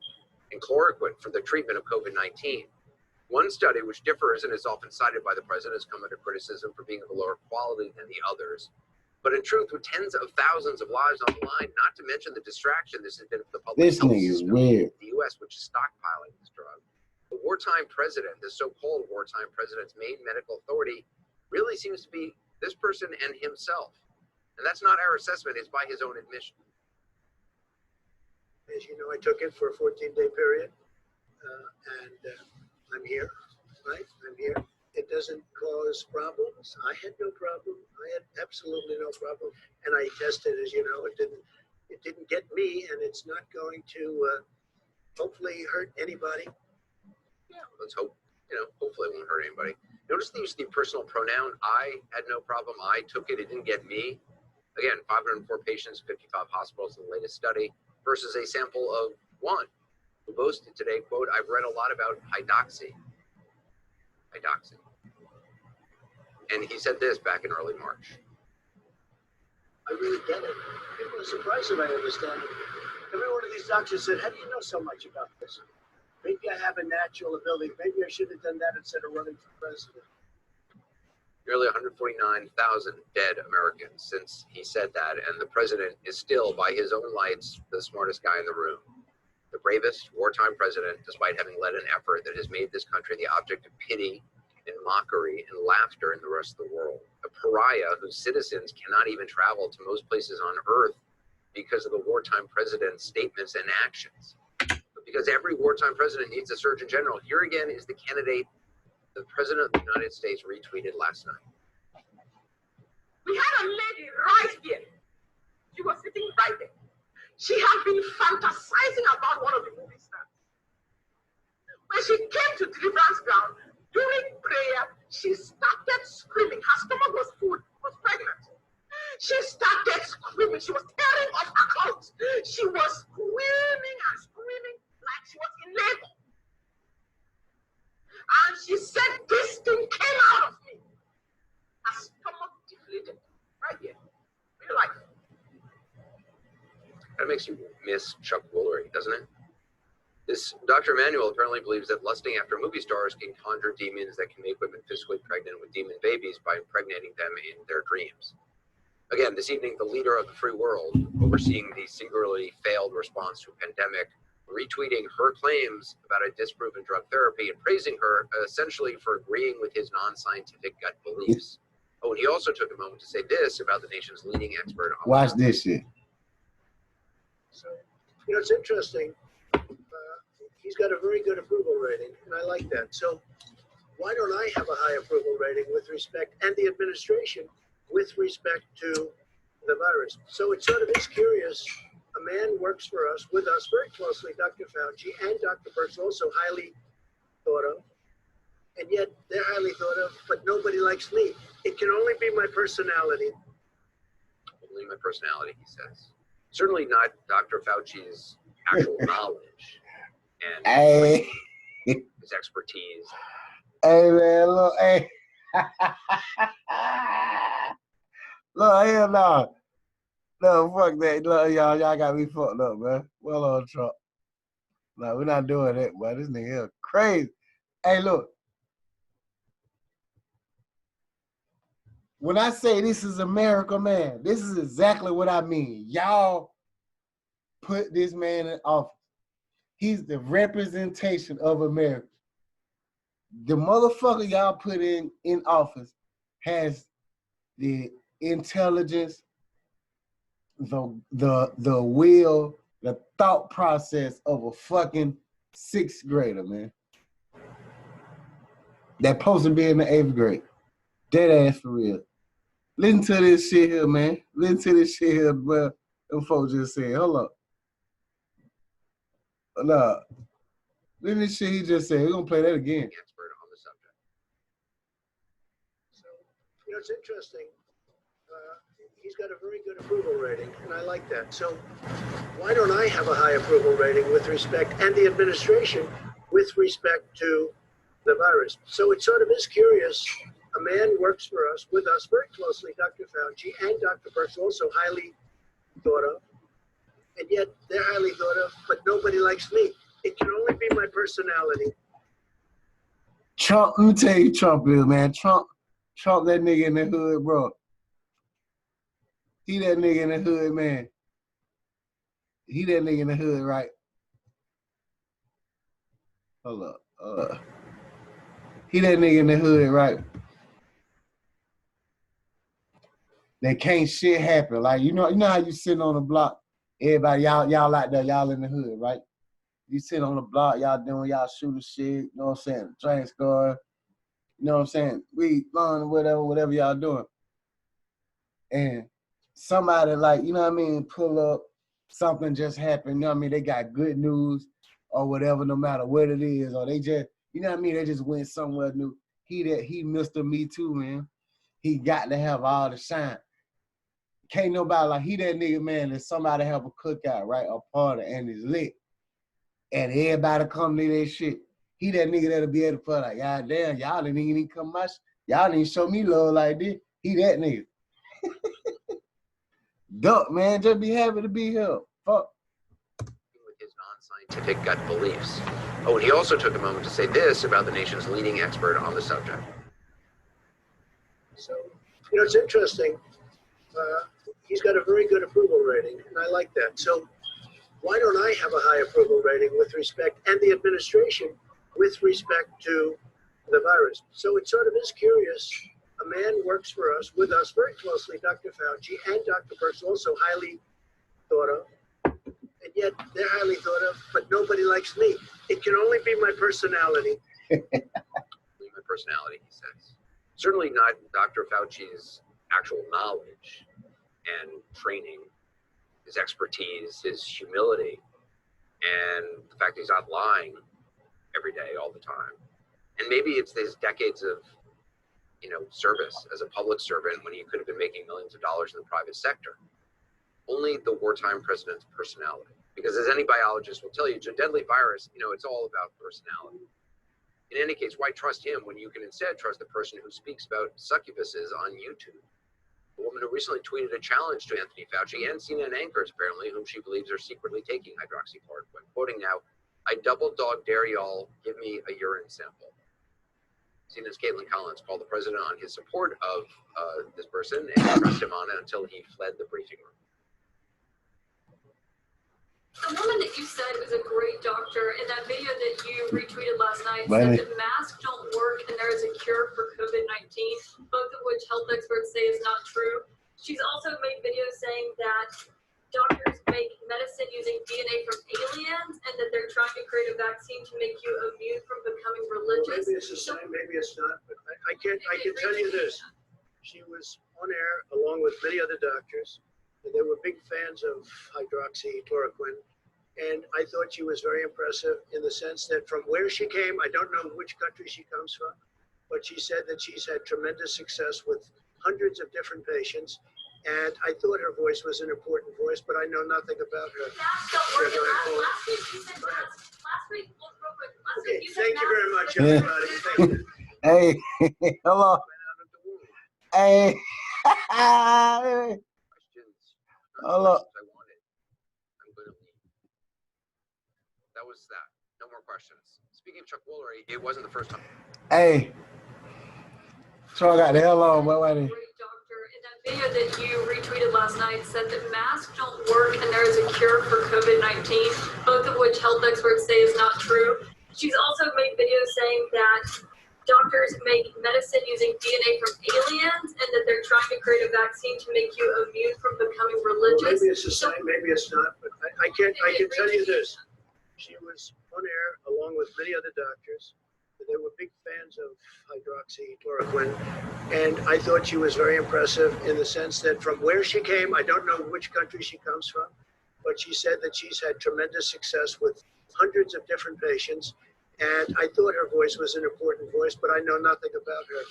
And chloroquine for the treatment of COVID-19. One study, which differs and is often cited by the president, has come under criticism for being of a lower quality than the others. But in truth, with tens of thousands of lives on the line, not to mention the distraction this has been for the public health system, weird. The U.S., which is stockpiling this drug, the wartime president, the so-called wartime president's main medical authority, really seems to be this person and himself. And that's not our assessment, it's by his own admission. As you know, I took it for a 14-day period, and I'm here, right? I'm here. It doesn't cause problems. I had no problem. I had absolutely no problem. And I tested, as you know, it didn't get me, and it's not going to hopefully hurt anybody. Yeah, let's hope, hopefully it won't hurt anybody. Notice the use of the personal pronoun. I had no problem. I took it. It didn't get me. Again, 504 patients, 55 hospitals in the latest study versus a sample of one who boasted today, quote, I've read a lot about hydroxy. And he said this back in early March. I really get it. rather surprised if I understand it. Every one of these doctors said, how do you know so much about this? Maybe I have a natural ability. Maybe I should have done that instead of running for president. Nearly 149,000 dead Americans since he said that, and the president is still, by his own lights, the smartest guy in the room. The bravest wartime president, despite having led an effort that has made this country the object of pity and mockery and laughter in the rest of the world. A pariah whose citizens cannot even travel to most places on earth because of the wartime president's statements and actions. But because every wartime president needs a surgeon general, here again is the candidate the president of the United States retweeted last night. We had a lady right here. She was sitting right there. She had been fantasizing about one of the movie stars. When she came to deliverance ground, during prayer, she started screaming. Her stomach was full, was pregnant. She started screaming. She was tearing off her clothes. She was screaming and screaming like she was in labor. And she said, this thing came out of me. Her stomach deflated right here. Real life. That makes you miss Chuck Woolery, doesn't it? This Dr. Emanuel apparently believes that lusting after movie stars can conjure demons that can make women physically pregnant with demon babies by impregnating them in their dreams. Again, this evening, the leader of the free world, overseeing the singularly failed response to a pandemic, retweeting her claims about a disproven drug therapy and praising her essentially for agreeing with his non-scientific gut beliefs. Oh, and he also took a moment to say this about the nation's leading expert on Watch this shit. So, you know, it's interesting. He's got a very good approval rating, and I like that. So why don't I have a high approval rating with respect, and the administration, with respect to the virus? So it sort of is curious. A man works for us, with us very closely, Dr. Fauci and Dr. Birx, also highly thought of, and yet they're highly thought of, but nobody likes me. It can only be my personality. Only my personality, he says. Certainly not Dr. Fauci's actual knowledge and his expertise. Hey, man, look, hey. Look, hell no. No, fuck that. Look, y'all got me fucked up, man. Well on Trump. No, we're not doing that, boy. This nigga here crazy. Hey, look. When I say this is America, man, this is exactly what I mean. Y'all put this man in office. He's the representation of America. The motherfucker y'all put in office has the intelligence, the will, the thought process of a fucking sixth grader, man. That supposed to be in the 8th grade. Dead ass for real. Listen to this shit here, man. Listen to this shit here, bro. Them folks just said, hold up. Nah. Listen to this shit he just said. We're gonna play that again. Expert on the subject. So, you know, it's interesting. He's got a very good approval rating, and I like that. So why don't I have a high approval rating with respect, and the administration, with respect to the virus? So it sort of is curious. A man works for us, with us very closely, Dr. Fauci and Dr. Birx, also highly thought of, and yet they're highly thought of, but nobody likes me. It can only be my personality. Trump, let me tell you Trump is, man. Trump that nigga in the hood, bro. He that nigga in the hood, man. He that nigga in the hood, right? Hold up. He that nigga in the hood, right? That can't shit happen. Like, you know how you sitting on the block, everybody, y'all out there, y'all in the hood, right? You sit on the block, y'all shooting shit, you know what I'm saying? Drinks going, you know what I'm saying? Weed, blowing, whatever y'all doing. And somebody, like, you know what I mean, pull up, something just happened, you know what I mean? They got good news or whatever, no matter what it is, or they just, you know what I mean? They just went somewhere new. He Mr. Me Too, man. He got to have all the shine. Can't nobody, like, he that nigga, man, that somebody have a cookout, right? A party, and it's lit. And everybody come to that shit. He that nigga that'll be able to put like, God damn, y'all didn't even come much. Y'all didn't show me love like this. He that nigga. Duck, man, just be happy to be here. Fuck. With his non-scientific gut beliefs. Oh, and he also took a moment to say this about the nation's leading expert on the subject. So, it's interesting. He's got a very good approval rating, and I like that. So why don't I have a high approval rating with respect, and the administration with respect to the virus? So it sort of is curious. A man works for us, with us very closely, Dr. Fauci and Dr. Birx, also highly thought of, and yet they're highly thought of, but nobody likes me. It can only be my personality. My personality, he says. Certainly not Dr. Fauci's actual knowledge and training, his expertise, his humility, and the fact that he's not lying every day, all the time. And maybe it's his decades of, service as a public servant when he could have been making millions of dollars in the private sector. Only the wartime president's personality. Because as any biologist will tell you, it's a deadly virus, it's all about personality. In any case, why trust him when you can instead trust the person who speaks about succubuses on YouTube? A woman who recently tweeted a challenge to Anthony Fauci and CNN anchors, apparently, whom she believes are secretly taking hydroxychloroquine. Quoting now, "I double dog dare y'all, give me a urine sample." CNN's Caitlin Collins called the president on his support of this person and pressed him on it until he fled the briefing room. The woman that you said was a great doctor in that video that you retweeted last night Right. said that masks don't work and there is a cure for COVID-19, both of which health experts say is not true. She's also made videos saying that doctors make medicine using DNA from aliens and that they're trying to create a vaccine to make you immune from becoming religious. Maybe it's the same, maybe it's not, but I can tell you this. She was on air along with many other doctors, and they were big fans of hydroxychloroquine. And I thought she was very impressive in the sense that from where she came, I don't know which country she comes from, but she said that she's had tremendous success with hundreds of different patients. And I thought her voice was an important voice, but I know nothing about her. Okay, thank you very much, everybody. Thank you. Hey, hello. Hey. Hello. That was that. No more questions. Speaking of Chuck Woolery, it wasn't the first time. Hey. So I got the hell on. Why Great doctor in that video that you retweeted last night said that masks don't work and there is a cure for COVID-19, both of which health experts say is not true. She's also made videos saying that doctors make medicine using DNA from aliens and that they're trying to create a vaccine to make you immune from becoming religious. Maybe it's the same, maybe it's not, but I can tell you this. She was on air along with many other doctors. They were big fans of hydroxychloroquine, and I thought she was very impressive in the sense that from where she came, I don't know which country she comes from, but she said that she's had tremendous success with hundreds of different patients, and I thought her voice was an important voice, but I know nothing about her.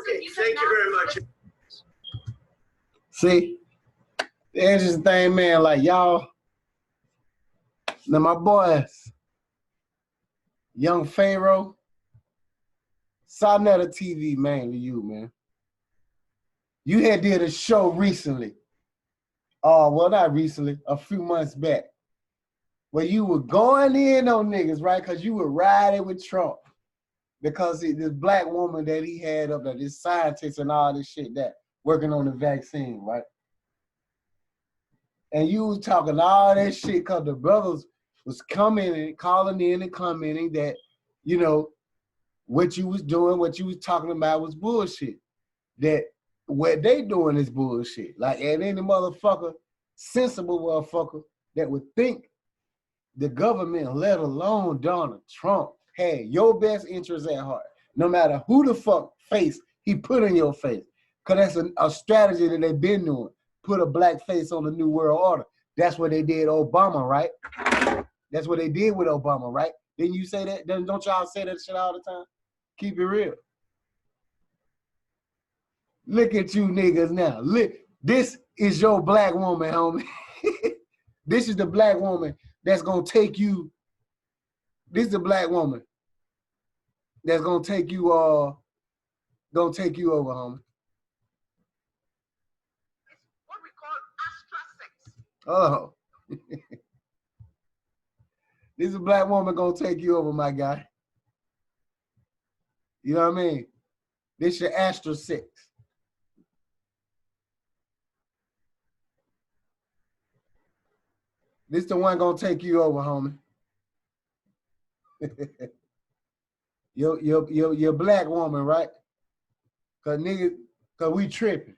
Okay, thank you very much. See, the interesting thing, man, like y'all, now my boys, Young Pharaoh, Sonetta TV, mainly you, man. You had did a show recently. Oh, well, not recently, a few months back, where you were going in on niggas, right? Because you were riding with Trump. Because this black woman that he had up there, this scientist and all this shit that working on the vaccine, right? And you was talking all that shit because the brothers was coming and calling in and commenting that, you know, what you was doing, what you was talking about was bullshit. That what they doing is bullshit. Like, and any motherfucker, sensible motherfucker that would think the government, let alone Donald Trump, had your best interests at heart, no matter who the fuck face he put in your face. Because that's a strategy that they've been doing. Put a black face on the New World Order. That's what they did Obama, right? That's what they did with Obama, right? Didn't you say that? Don't y'all say that shit all the time? Keep it real. Look at you niggas now. Look, this is your black woman, homie. This is the black woman that's gonna take you. This is the black woman that's gonna take you over, homie. Oh. This is a black woman gonna take you over, my guy. You know what I mean? This your Astra 6. This the one gonna take you over, homie. You're a black woman, right? Cause nigga, cause we tripping.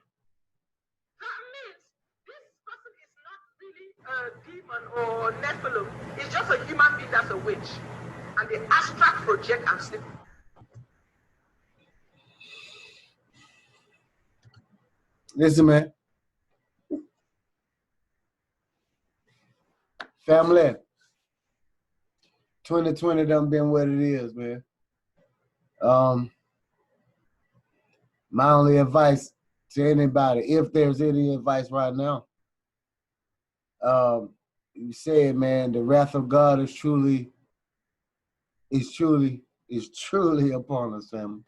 Demon or Nephilim. It's just a human being that's a witch. And the astral project and sleep. Listen, man. Family. 2020 done been what it is, man. My only advice to anybody, if there's any advice right now, you said, man, the wrath of God is truly upon us, family.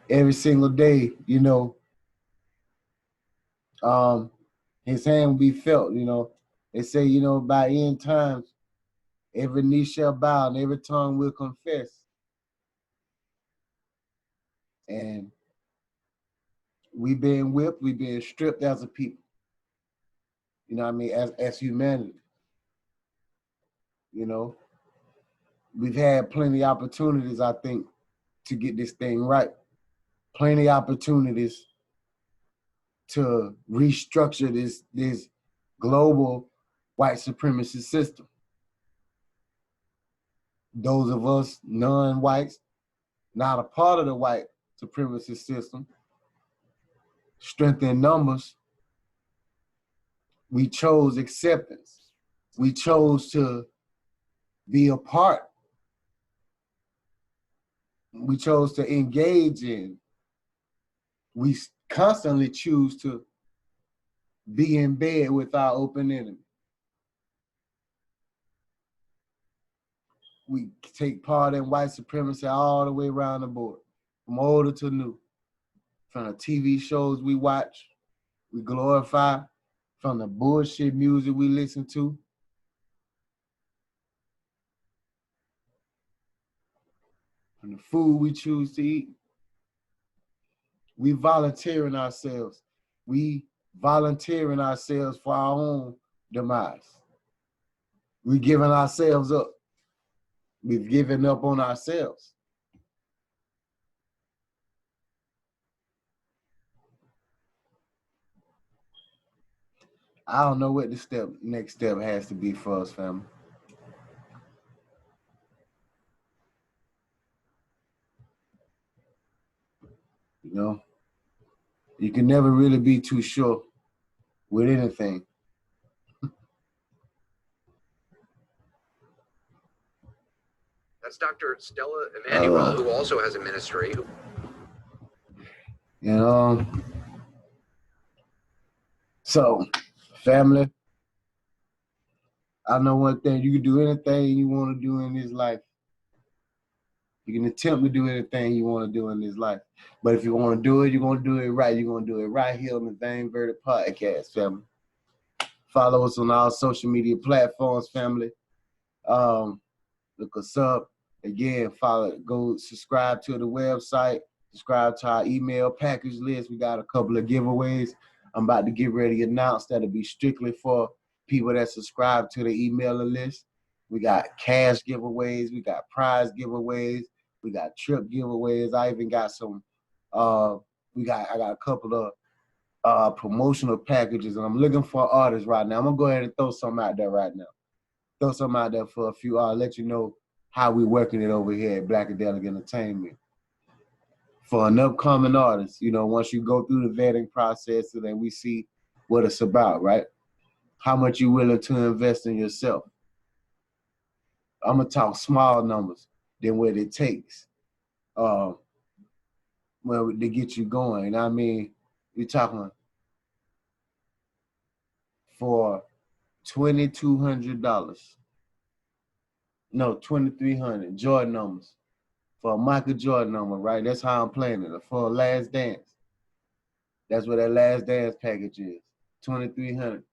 Every single day, you know, his hand will be felt, you know. They say, you know, by end times, every knee shall bow and every tongue will confess. And we being whipped, we being stripped as a people. You know what I mean? As humanity. You know, we've had plenty of opportunities, I think, to get this thing right. Plenty of opportunities to restructure this global white supremacy system. Those of us non-whites, not a part of the white supremacy system, strength in numbers, we chose acceptance. We chose to be a part. We chose to engage in. We constantly choose to be in bed with our open enemy. We take part in white supremacy all the way around the board, from older to new. From the TV shows we watch, we glorify, from the bullshit music we listen to, from the food we choose to eat. We volunteering ourselves. We volunteering ourselves for our own demise. We giving ourselves up. We've given up on ourselves. I don't know what the next step has to be for us, family. You know, you can never really be too sure with anything. That's Dr. Stella Emanuel, who also has a ministry. You know, so family, I know one thing, you can do anything you want to do in this life. You can attempt to do anything you want to do in this life. But if you want to do it, you're going to do it right. You're going to do it right here on the Vain Verdict Podcast, family. Follow us on all social media platforms, family. Look us up. Again, go subscribe to the website, subscribe to our email package list. We got a couple of giveaways I'm about to get ready to announce that'll be strictly for people that subscribe to the emailing list. We got cash giveaways, we got prize giveaways, we got trip giveaways. I even got some I got a couple of promotional packages, and I'm looking for artists right now. I'm gonna go ahead and throw some out there right now. Throw some out there for a few. I'll let you know how we working it over here at Blackadelic Entertainment. For an upcoming artist, you know, once you go through the vetting process, so then we see what it's about, right? How much you willing to invest in yourself. I'm gonna talk small numbers than what it takes to get you going. I mean, you're talking for $2,200. No, $2,300. Jordan numbers. For a Michael Jordan number, right? That's how I'm playing it. For a Last Dance. That's what that Last Dance package is. $2,300.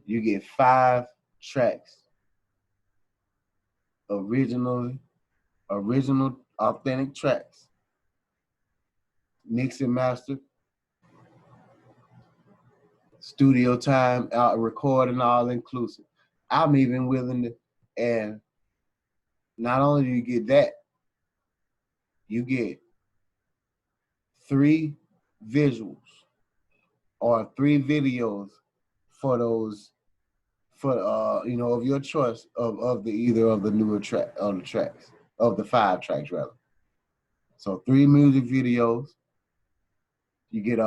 You get 5 tracks. Original, authentic tracks. Mix and master. Studio time, out recording, all inclusive. I'm even willing to, and not only do you get that, you get 3 visuals or 3 videos for those, for of your choice of the either of the newer track of the tracks, of the 5 tracks rather. So 3 music videos. You get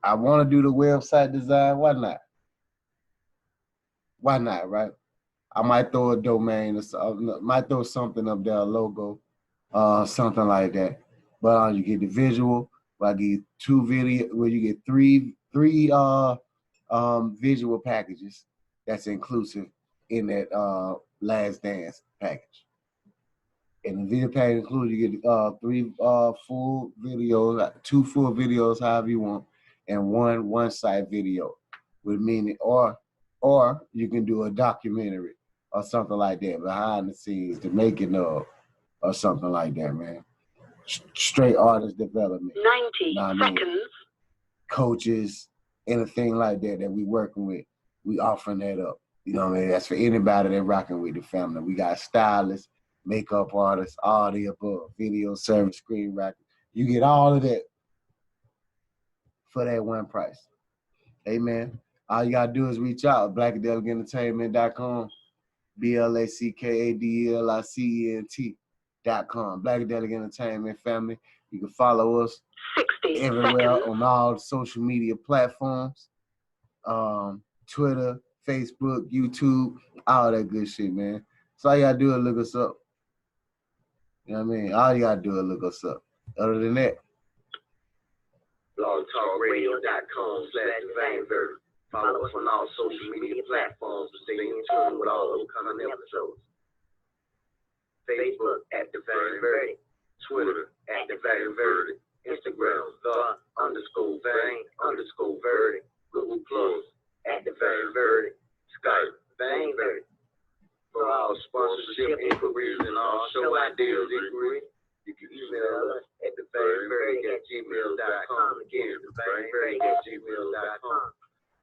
I want to do the website design. Why not? Why not, right? I might throw a domain or might throw something up there, a logo, something like that. But you get the visual. I get 2 video. Where you get three visual packages. That's inclusive in that Last Dance package. And the video package includes, you get 3 full videos, 2 full videos, however you want, and one side video, with meaning, or you can do a documentary or something like that, behind the scenes, the making of, or something like that, man. Straight artist development. 90 seconds. Coaches, anything like that we working with, we offering that up. You know what I mean? That's for anybody that rocking with the family. We got stylists, makeup artists, all the above, video service, screenwriting. You get all of that for that one price. Amen. All you gotta do is reach out, Blackadelicentertainment.com, Blackadelicentertainment.com, Blackadelic Entertainment family. You can follow us everywhere on all social media platforms, Twitter, Facebook, YouTube, all that good shit, man. So all you gotta do is look us up. You know what I mean? All you gotta do is look us up. Other than that, blogtalkradio.com/thevainverdict. Follow us on all social media platforms to stay in tune with all upcoming episodes. Facebook at The Vain Verdict, Twitter at The Vain Verdict, Instagram _Vain_Verdict, Google Plus at The Vain Verdict, Skype Vain Verdict. For all sponsorship inquiries and all show ideas inquiries, you can email us at thevainverdict@gmail.com. Again, thevainverdict@gmail.com.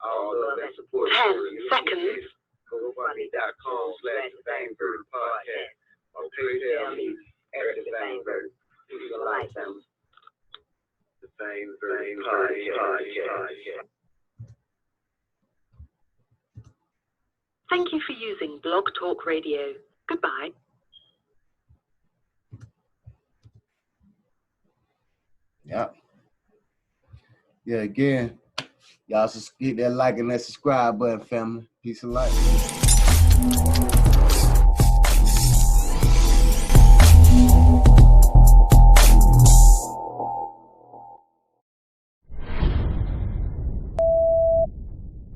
All love and support. 10 seconds. GoFundMe.com/thevainverdict podcast. Or PayPal me at The Vain Verdict. Peace and light, family. The Vain Verdict podcast. Thank you for using Blog Talk Radio. Goodbye. yeah. Yeah, again, y'all just hit that like and that subscribe button, family. Peace and light.